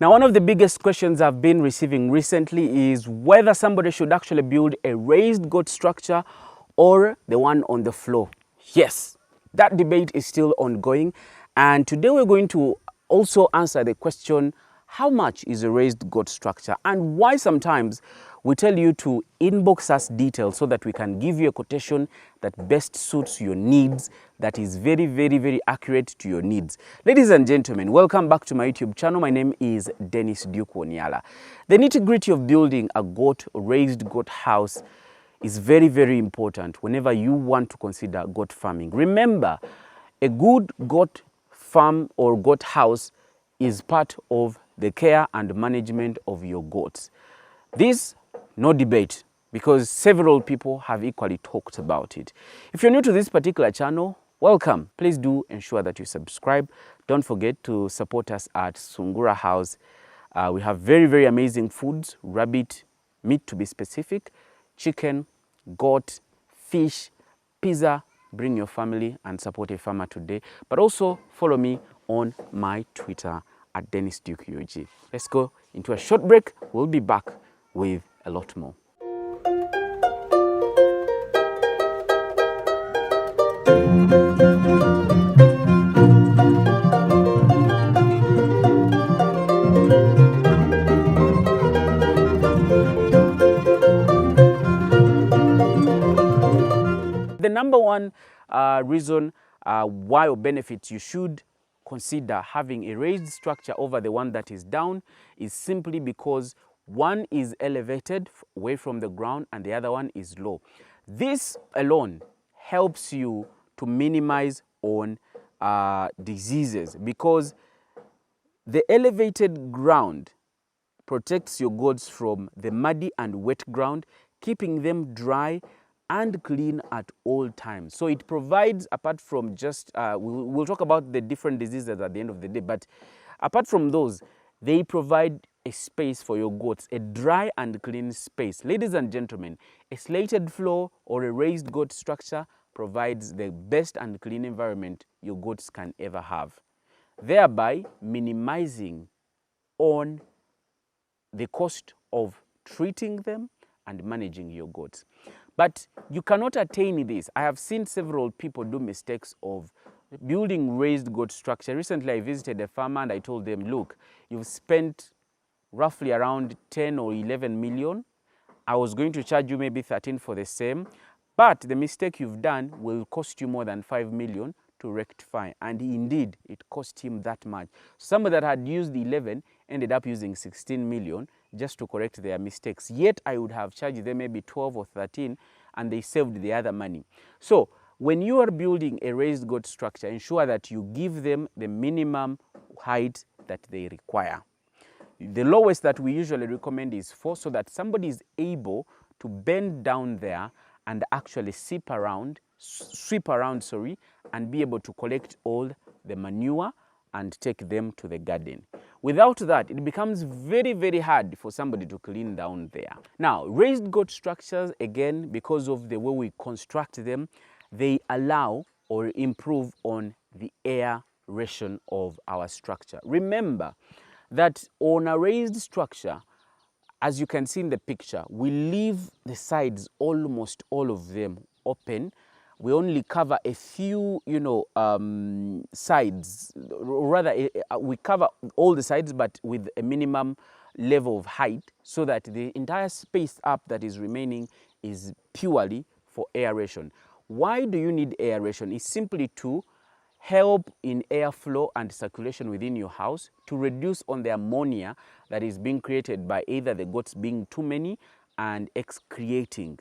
Now, one of the biggest questions I've been receiving recently is whether somebody should actually build a raised goat structure or the one on the floor. Yes, that debate is still ongoing. And today we're going to also answer the question, how much is a raised goat structure, and why sometimes we tell you to inbox us details so that we can give you a quotation that best suits your needs, that is very, very, very accurate to your needs. Ladies and gentlemen, welcome back to my YouTube channel. My name is Dennis Duke Wonyala. The nitty-gritty of building a raised goat house is very, very important whenever you want to consider goat farming. Remember, a good goat farm or goat house is part of the care and management of your goats. This, no debate, because several people have equally talked about it. If you're new to this particular channel, welcome. Please do ensure that you subscribe. Don't forget to support us at Sungura House. We have very, very amazing foods, rabbit, meat to be specific, chicken, goat, fish, pizza. Bring your family and support a farmer today. But also follow me on my Twitter at Dennis Duke UG. Let's go into a short break. We'll be back with a lot more. The number one reason why or benefits you should consider having a raised structure over the one that is down is simply because one is elevated away from the ground and the other one is low. This alone helps you to minimize on diseases, because the elevated ground protects your goats from the muddy and wet ground, keeping them dry and clean at all times. So it provides, apart from just, we'll talk about the different diseases at the end of the day, but apart from those, they provide a space for your goats, a dry and clean space. Ladies and gentlemen, a slated floor or a raised goat structure provides the best and clean environment your goats can ever have, thereby minimizing on the cost of treating them and managing your goats. But you cannot attain this. I have seen several people do mistakes of building raised goat structure. Recently, I visited a farmer and I told them, look, you've spent roughly around 10 or 11 million. I was going to charge you maybe 13 for the same, but the mistake you've done will cost you more than 5 million to rectify. And indeed, it cost him that much. Somebody that had used 11 ended up using 16 million just to correct their mistakes. Yet I would have charged them maybe 12 or 13 and they saved the other money. So when you are building a raised goat structure, ensure that you give them the minimum height that they require. The lowest that we usually recommend is 4, so that somebody is able to bend down there and actually sweep around, and be able to collect all the manure and take them to the garden. Without that, it becomes very, very hard for somebody to clean down there. Now, raised goat structures, again, because of the way we construct them, they allow or improve on the aeration of our structure. Remember that on a raised structure, as you can see in the picture, we leave the sides, almost all of them, open. We only cover a few, sides. Rather, we cover all the sides, but with a minimum level of height, so that the entire space up that is remaining is purely for aeration. Why do you need aeration? It's simply to help in airflow and circulation within your house, to reduce on the ammonia that is being created by either the goats being too many and excreting.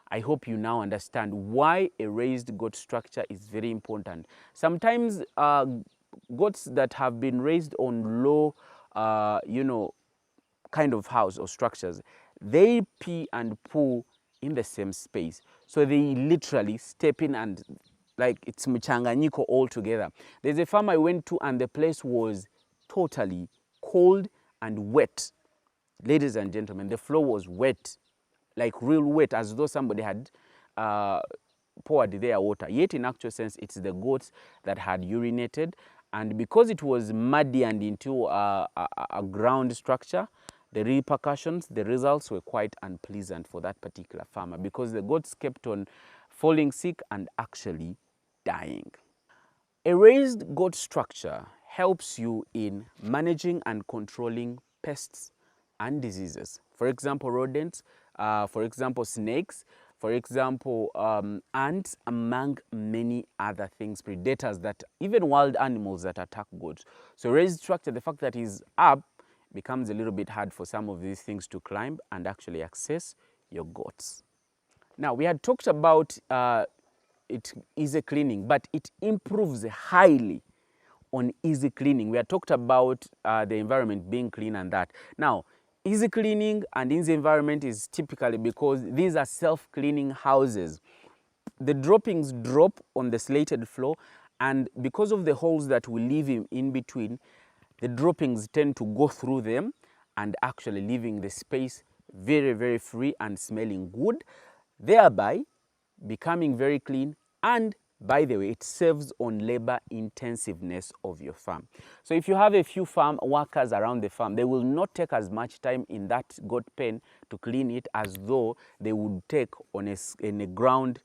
I hope you now understand why a raised goat structure is very important. Sometimes goats that have been raised on low, kind of house or structures, they pee and poo in the same space. So they literally step in and like it's mchanganyiko all together. There's a farm I went to and the place was totally cold and wet. Ladies and gentlemen, the floor was wet, like real wet, as though somebody had poured their water. Yet in actual sense, it's the goats that had urinated And because it was muddy and into a ground structure, the repercussions, the results were quite unpleasant for that particular farmer because the goats kept on falling sick and actually dying. A raised goat structure helps you in managing and controlling pests and diseases. For example, rodents, for example, snakes, for example, ants, among many other things, predators that, even wild animals that attack goats. So raised structure, the fact that it's up, becomes a little bit hard for some of these things to climb and actually access your goats. Now, we had talked about it easy cleaning, but it improves highly on easy cleaning. We had talked about the environment being clean and that. Now, easy cleaning and easy environment is typically because these are self-cleaning houses. The droppings drop on the slated floor, and because of the holes that we leave in between, the droppings tend to go through them and actually leaving the space very, very free and smelling good, thereby becoming very clean. And by the way, it saves on labor intensiveness of your farm. So if you have a few farm workers around the farm, they will not take as much time in that goat pen to clean it as though they would take on a ground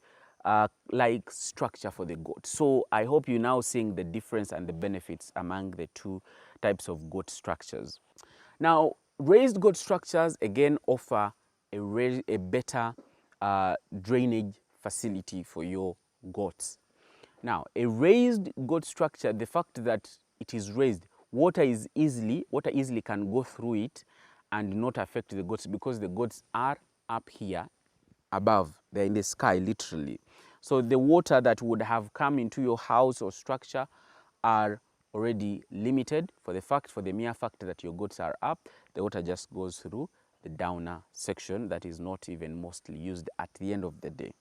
like structure for the goat. So I hope you're now seeing the difference and the benefits among the two types of goat structures. Now, raised goat structures again offer a better drainage facility for your goats. Now, a raised goat structure, the fact that it is raised, water easily can go through it and not affect the goats because the goats are up here above. They're in the sky, literally. So the water that would have come into your house or structure are already limited for the mere fact that your goats are up. The water just goes through the downer section that is not even mostly used at the end of the day.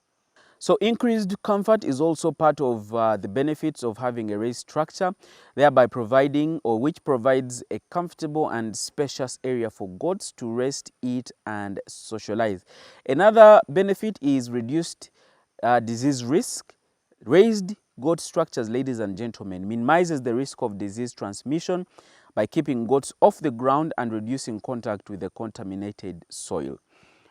So increased comfort is also part of the benefits of having a raised structure, thereby which provides a comfortable and spacious area for goats to rest, eat, and socialize. Another benefit is reduced disease risk. Raised goat structures, ladies and gentlemen, minimizes the risk of disease transmission by keeping goats off the ground and reducing contact with the contaminated soil.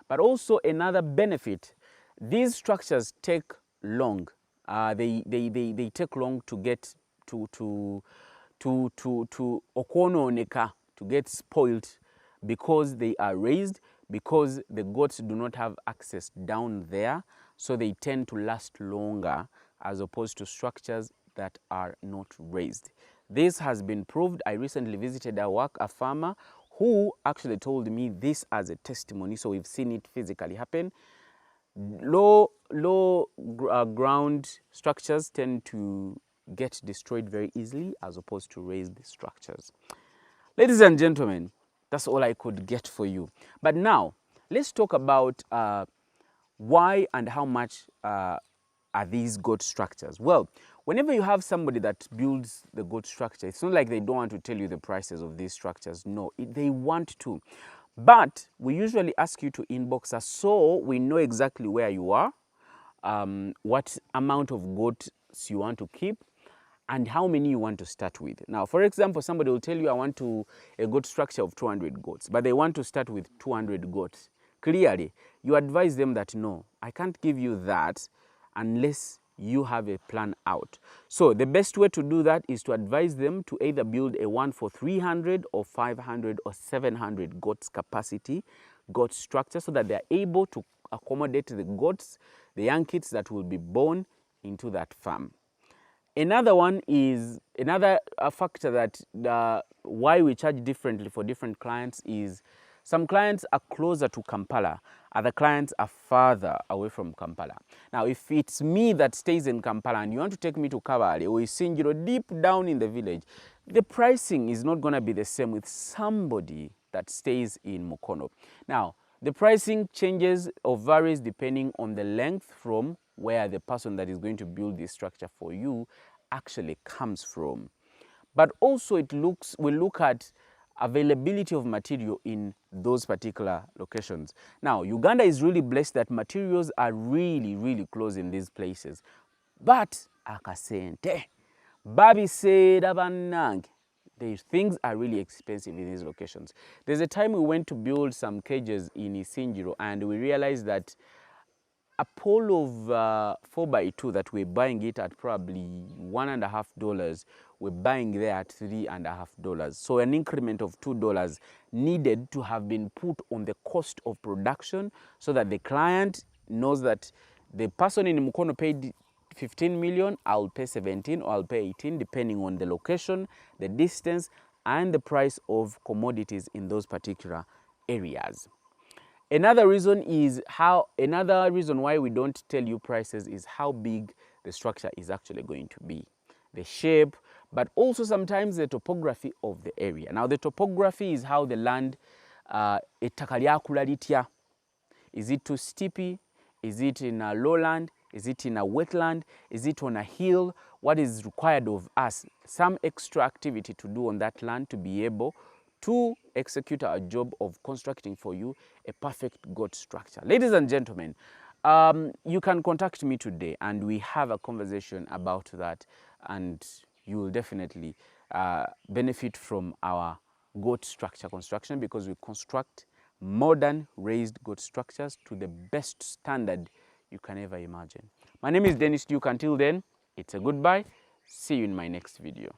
But also another benefit, these structures take long. They take long to get to okononeka, to get spoiled, because they are raised, because the goats do not have access down there, so they tend to last longer as opposed to structures that are not raised. This has been proved. I recently visited a farmer who actually told me this as a testimony, so we've seen it physically happen. Low ground structures tend to get destroyed very easily as opposed to raised structures. Ladies and gentlemen, that's all I could get for you. But now, let's talk about why and how much are these goat structures. Well, whenever you have somebody that builds the goat structure, it's not like they don't want to tell you the prices of these structures. No, they want to. But we usually ask you to inbox us so we know exactly where you are, what amount of goats you want to keep, and how many you want to start with. Now, for example, somebody will tell you, I want a goat structure of 200 goats, but they want to start with 200 goats. Clearly, you advise them that, no, I can't give you that unless you have a plan out. So the best way to do that is to advise them to either build a one for 300 or 500 or 700 goats capacity goat structure, so that they're able to accommodate the goats, the young kids that will be born into that farm. Another one is, another factor that why we charge differently for different clients is, some clients are closer to Kampala, other clients are farther away from Kampala. Now, if it's me that stays in Kampala and you want to take me to Kabale or Isingiro, deep down in the village, the pricing is not going to be the same with somebody that stays in Mukono. Now, the pricing changes or varies depending on the length from where the person that is going to build this structure for you actually comes from. But also we look at availability of material in those particular locations. Now, Uganda is really blessed that materials are really, really close in these places. But akasente, Babi said, Abanang, things are really expensive in these locations. There's a time we went to build some cages in Isinjiro and we realized that a pole of 4x2 that we're buying it at probably $1.50, we're buying there at $3.50. So an increment of $2 needed to have been put on the cost of production so that the client knows that the person in Mukono paid 15 million, I'll pay 17 or I'll pay 18 depending on the location, the distance, and the price of commodities in those particular areas. Another reason why we don't tell you prices is how big the structure is actually going to be, the shape, but also sometimes the topography of the area. Now the topography is how the land ettaka lyakula litya. Is it too steepy? Is it in a lowland? Is it in a wetland? Is it on a hill? What is required of us? Some extra activity to do on that land to be able to execute our job of constructing for you a perfect goat structure. Ladies and gentlemen, you can contact me today and we have a conversation about that, and you will definitely benefit from our goat structure construction, because we construct modern raised goat structures to the best standard you can ever imagine. My name is Dennis Duke. Until then, it's a goodbye. See you in my next video.